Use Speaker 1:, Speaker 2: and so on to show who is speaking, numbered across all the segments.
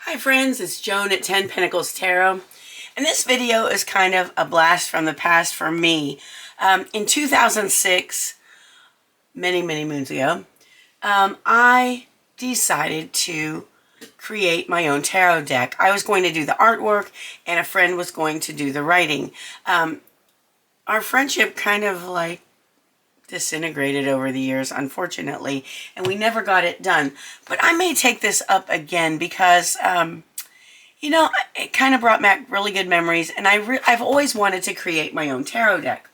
Speaker 1: Hi friends, it's Joan at 10 Pentacles Tarot, and this video is kind of a blast from the past for me. In 2006, many moons ago, I decided to create my own tarot deck. I was going to do the artwork, and a friend was going to do the writing. Our friendship kind of like disintegrated over the years, unfortunately, and we never got it done. But I may take this up again because, you know, it kind of brought back really good memories, and I've always wanted to create my own tarot deck.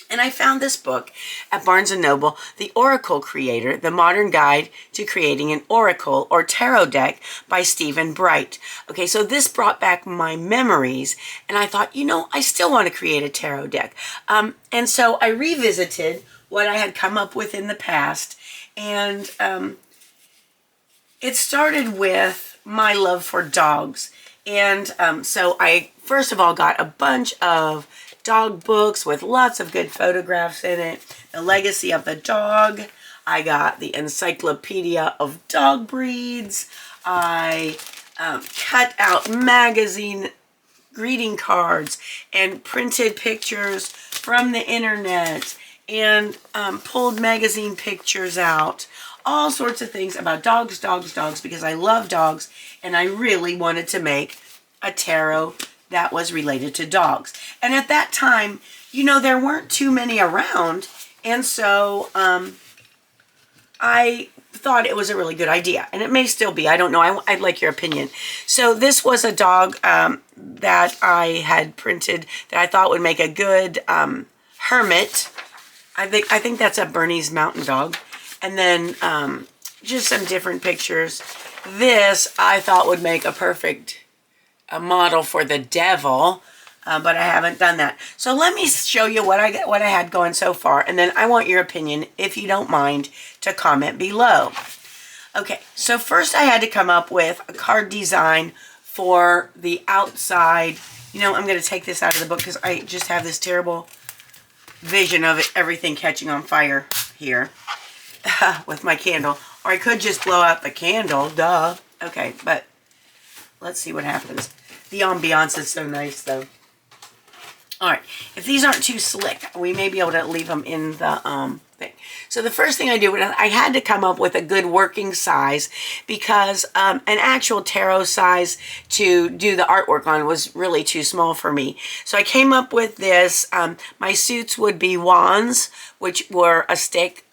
Speaker 1: And I found this book at Barnes & Noble, The Oracle Creator, The Modern Guide to Creating an Oracle or Tarot Deck by Stephen Bright. Okay, so this brought back my memories, and I thought, you know, I still want to create a tarot deck. And so I revisited what I had come up with in the past, and it started with my love for dogs. And so I, first of all, got a bunch of dog books with lots of good photographs in it. The Legacy of the Dog. I got the Encyclopedia of Dog Breeds. I cut out magazine greeting cards and printed pictures from the internet and pulled magazine pictures out. All sorts of things about dogs, because I love dogs, and I really wanted to make a tarot that was related to dogs. And at that time, you know, there weren't too many around, and so I thought it was a really good idea, and it may still be. I don't know. I'd like your opinion. So this was a dog that I had printed that I thought would make a good hermit. I think that's a Bernese Mountain Dog. And then just some different pictures. This I thought would make a perfect model for the devil, but I haven't done that. So let me show you what I had going so far, and then I want your opinion, if you don't mind, to comment below. Okay, so first I had to come up with a card design for the outside. You know, I'm going to take this out of the book because I just have this terrible vision of everything catching on fire here with my candle. Or I could just blow out the candle, duh. Okay, but let's see what happens. The ambiance is so nice, though. All right, if these aren't too slick, we may be able to leave them in the thing. So the first thing I did, I had to come up with a good working size because an actual tarot size to do the artwork on was really too small for me. So I came up with this. My suits would be wands, which were a stick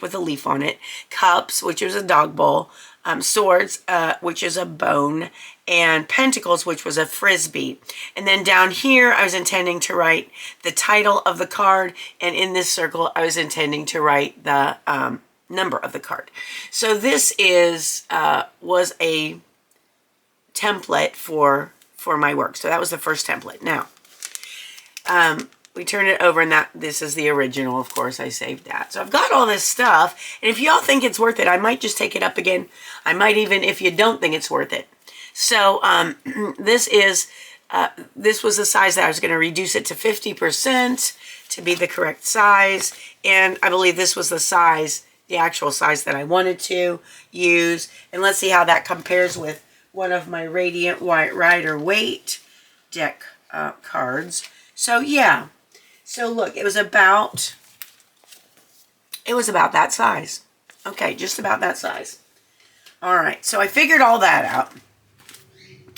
Speaker 1: with a leaf on it, cups, which was a dog bowl, swords, which is a bone, and pentacles, which was a frisbee. And then down here, I was intending to write the title of the card, and in this circle, I was intending to write the number of the card. So this was a template for my work. So that was the first template. Now, we turn it over, and this is the original. Of course, I saved that. So I've got all this stuff, and if y'all think it's worth it, I might just take it up again. I might even, if you don't think it's worth it. So this was the size that I was going to reduce it to 50% to be the correct size, and I believe this was the size, the actual size that I wanted to use. And let's see how that compares with one of my Radiant White Rider-Waite deck cards. So yeah. So look, it was about that size. Okay, just about that size. All right, so I figured all that out.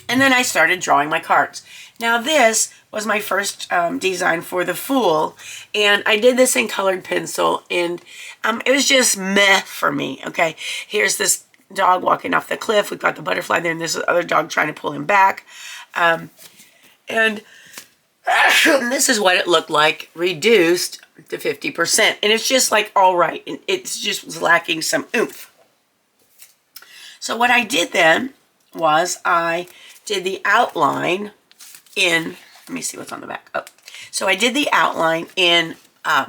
Speaker 1: And then I started drawing my cards. Now this was my first design for the Fool, and I did this in colored pencil, and it was just meh for me, okay? Here's this dog walking off the cliff. We've got the butterfly there, and there's other dog trying to pull him back. And this is what it looked like, reduced to 50%. And it's just like all right. And it's just was lacking some oomph. So what I did then was I did the outline in, let me see what's on the back. Oh, so I did the outline in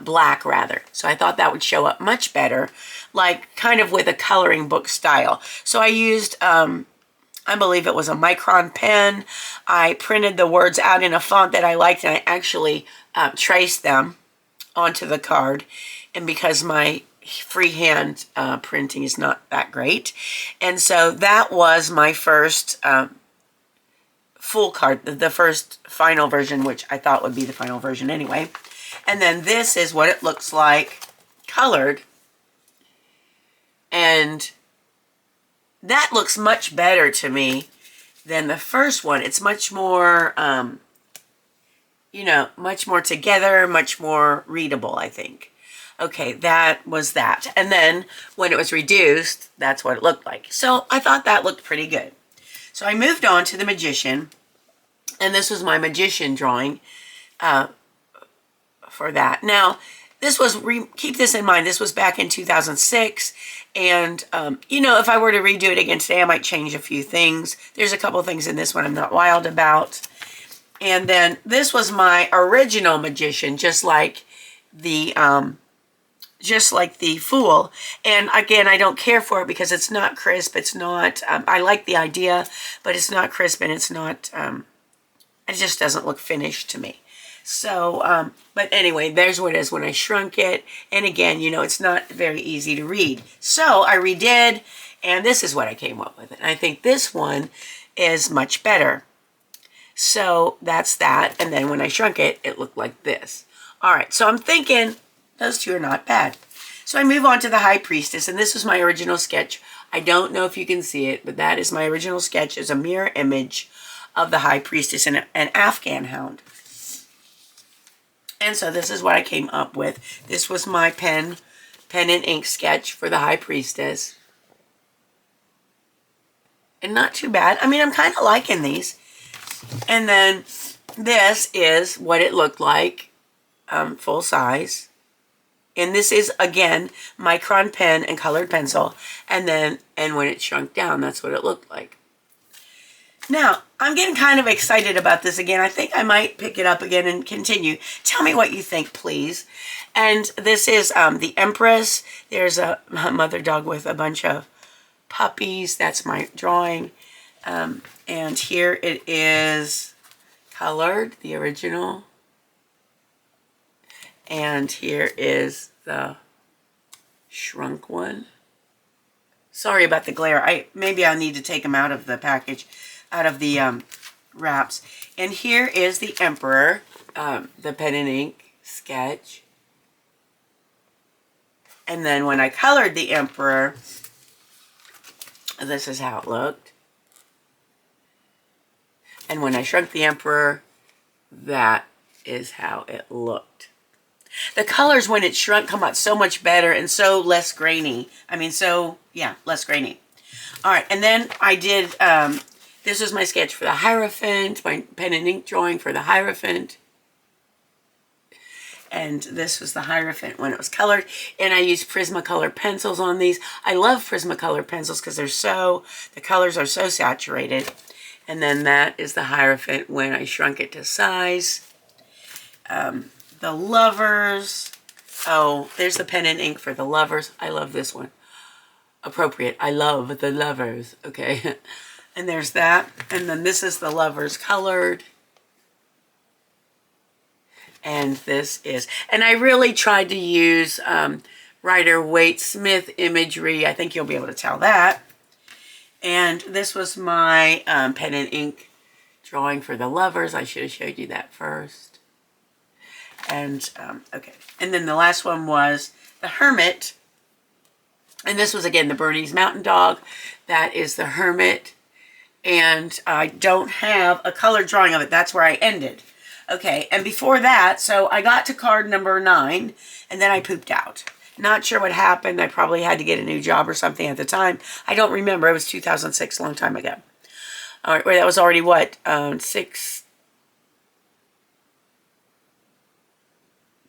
Speaker 1: black rather. So I thought that would show up much better, like kind of with a coloring book style. So I used, I believe it was a micron pen. I printed the words out in a font that I liked, and I actually traced them onto the card. And because my freehand printing is not that great. And so that was my first full card, the first final version, which I thought would be the final version anyway. And then this is what it looks like colored. And that looks much better to me than the first one. It's much more, you know, much more together, much more readable, I think. Okay, that was that. And then when it was reduced, that's what it looked like. So I thought that looked pretty good. So I moved on to the Magician. And this was my Magician drawing for that. Now, this was, keep this in mind, this was back in 2006. And, you know, if I were to redo it again today, I might change a few things. There's a couple of things in this one I'm not wild about. And then this was my original Magician, just like the Fool. And again, I don't care for it because it's not crisp. It's not, I like the idea, but it's not crisp and it's not, it just doesn't look finished to me. So, but anyway, there's what it is when I shrunk it. And again, you know, it's not very easy to read. So I redid, and this is what I came up with. And I think this one is much better. So that's that. And then when I shrunk it, it looked like this. All right, so I'm thinking those two are not bad. So I move on to the High Priestess, and this was my original sketch. I don't know if you can see it, but that is my original sketch. It's a mirror image of the High Priestess and an Afghan hound. And so this is what I came up with. This was my pen and ink sketch for the High Priestess. And not too bad. I mean, I'm kind of liking these. And then this is what it looked like, full size. And this is, again, micron pen and colored pencil. And when it shrunk down, that's what it looked like. Now, I'm getting kind of excited about this again. I think I might pick it up again and continue. Tell me what you think, please. And this is the Empress. There's a mother dog with a bunch of puppies. That's my drawing. And here it is colored, the original. And here is the shrunk one. Sorry about the glare. Maybe I'll need to take them out of the package, out of the wraps. And here is the Emperor, the pen and ink sketch. And then when I colored the Emperor, this is how it looked. And when I shrunk the Emperor, that is how it looked. The colors, when it's shrunk, come out so much better and so less grainy. I mean, so, yeah, less grainy. All right, and then I did, this was my sketch for the Hierophant, my pen and ink drawing for the Hierophant. And this was the Hierophant when it was colored. And I used Prismacolor pencils on these. I love Prismacolor pencils because they're so, the colors are so saturated. And then that is the Hierophant when I shrunk it to size. The Lovers. Oh, there's the pen and ink for the Lovers. I love this one. Appropriate. I love the Lovers. Okay. And there's that. And then this is the Lovers colored. And this is, and I really tried to use Rider-Waite-Smith imagery. I think you'll be able to tell that. And this was my pen and ink drawing for the Lovers. I should have showed you that first. And, okay. And then the last one was the Hermit. And this was, again, the Bernese Mountain Dog. That is the Hermit. And I don't have a color drawing of it. That's where I ended. Okay, and before that, so I got to card number 9, and then I pooped out. Not sure what happened. I probably had to get a new job or something at the time. I don't remember. It was 2006, a long time ago. All right, that was already what?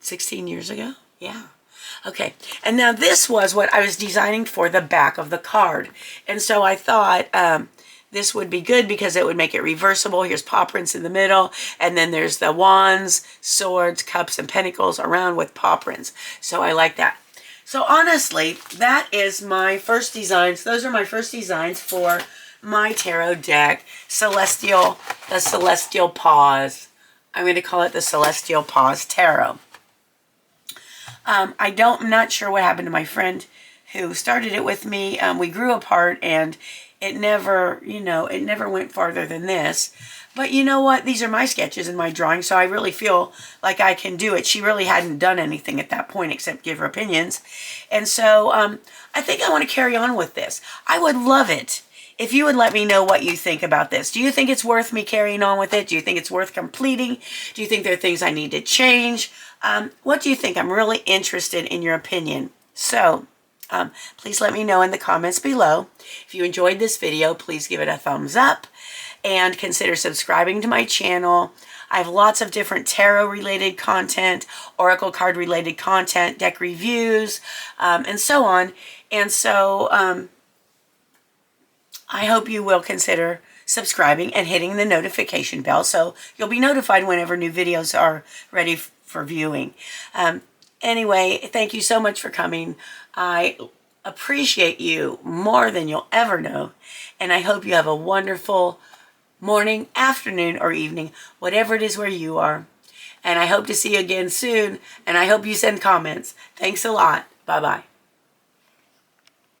Speaker 1: 16 years ago? Yeah. Okay, and now this was what I was designing for the back of the card. And so I thought this would be good because it would make it reversible. Here's paw prints in the middle, and then there's the wands, swords, cups, and pentacles around with paw prints. So I like that. So honestly, that is my first designs. Those are my first designs for my tarot deck, the Celestial Paws. I'm going to call it the Celestial Paws Tarot. I'm not sure what happened to my friend who started it with me. We grew apart and it never, it never went farther than this. But you know what? These are my sketches and my drawings, so I really feel like I can do it. She really hadn't done anything at that point except give her opinions. And so I think I want to carry on with this. I would love it if you would let me know what you think about this. Do you think it's worth me carrying on with it? Do you think it's worth completing? Do you think there are things I need to change? What do you think? I'm really interested in your opinion. So please let me know in the comments below. If you enjoyed this video, please give it a thumbs up and consider subscribing to my channel. I have lots of different tarot related content, oracle card related content, deck reviews, and so on. And so I hope you will consider subscribing and hitting the notification bell so you'll be notified whenever new videos are ready for viewing. Anyway, thank you so much for coming. I appreciate you more than you'll ever know. And I hope you have a wonderful morning, afternoon, or evening, whatever it is where you are. And I hope to see you again soon. And I hope you send comments. Thanks a lot. Bye-bye.